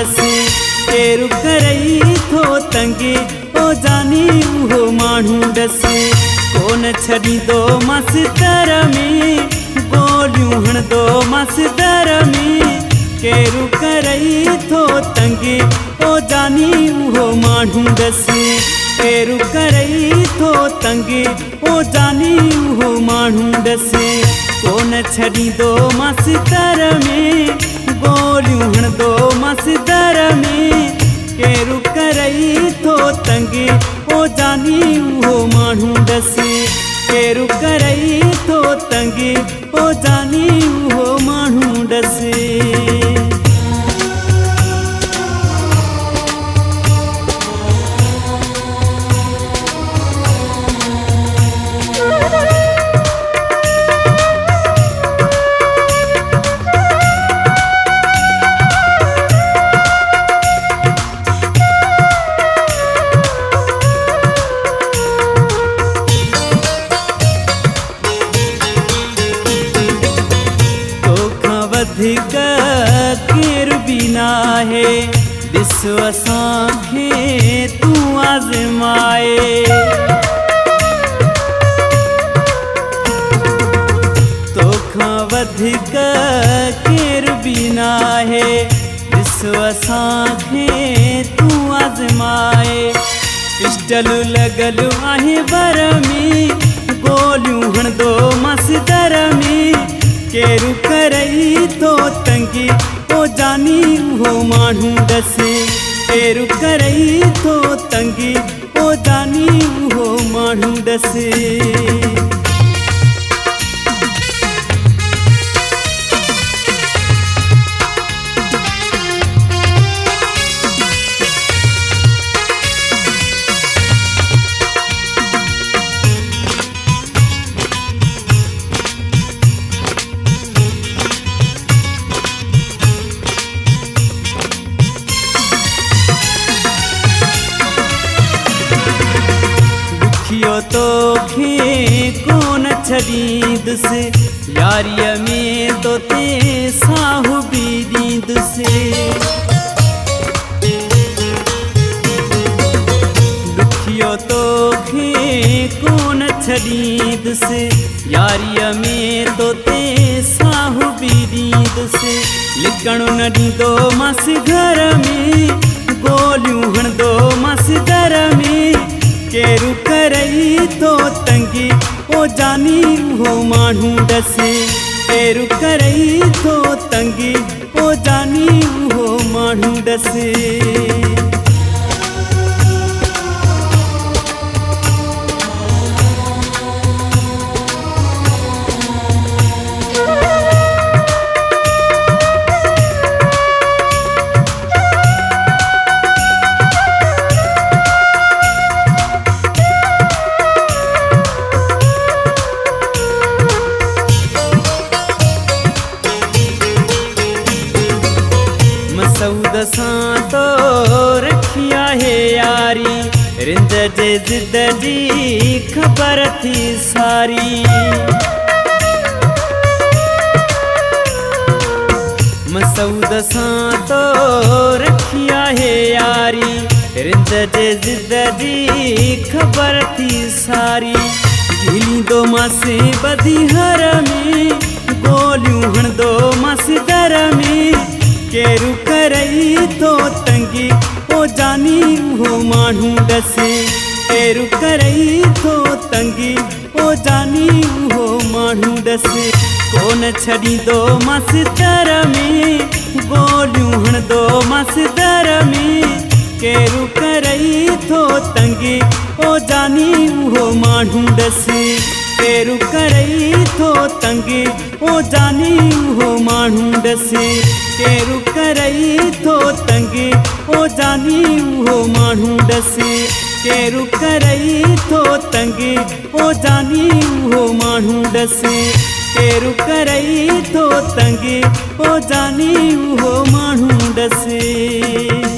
ॾसे केरु करई थो तंगी ओ जानी उहो माण्हू ॾसे कोन छॾींदो मस्तर में गोलियूं हणंदो मस्तर में केरु करई थो तंगी ओ जानी उहो माण्हू ॾसे केरु करई थो तंगी ओ जानी उहो माण्हू ॾसे कोन छॾींदो मस्तर में गोलियूं हणंदो मस्तर में केरु करई थो तंगी ओ जानी उहो माण्हू ॾसे केरु करई थो तंगी ओ जानी उहो माण्हू ॾसे। वधीक केरु बि नाहे ॾिस असांखे तूं आज़माए तोखां वधीक केरु बि नाहे ॾिस असांखे तूं आज़माए पिस्टल लॻल आहे बर में गोलियूं हणंदो मस्तर में केरु करई थो तंगी ओ जानी उहो माण्हू ॾसे केरु करई थो तंगी ओ जानी उहो माण्हू ॾसे। तोखे कोन छॾींदुसि यारीअ में तोते साहु बि ॾींदुसि ॾुखियो तोखे कोन छॾींदुसि यारीअ में तोते साहु बि ॾींदुसि लिकणु न ॾींदो मसि घर में गोलियूं हणंदो मस्तर में केरु करई थो तंगी ओ जानी उहो माण्हू ॾसे केरु करई थो तंगी ओ जानी उहो माण्हू ॾसे। मसूद सां तो रखी आहे यारी रिंद जे ज़िद जी ख़बर थी सारी मसूद सां तो रखी आहे यारी रिंद जे ज़िद जी ख़बर थी सारी ढीलींदो मासे ॿधी हर में गोलियूं हणंदो मस्तर में केरु करई थो तंगी ओ जानी उहो माण्हू ॾसे केरु करई थो तंगी ओ जानी उहो माण्हू ॾसे कोन छॾींदो मस्तर में गोलियूं हणंदो मस्तर में केरु करई थो तंगी ओ जानी उहो माण्हू ॾसे केरु करई थो तंगी ओ जानी उहो माण्हू ॾसे केरु करई थो तंगी ओ जानी उहो माण्हू ॾसे केरु करई थो तंगी ओ जानी उहो माण्हू ॾसे केरु करई थो तंगी ओ जानी उहो माण्हू ॾसे।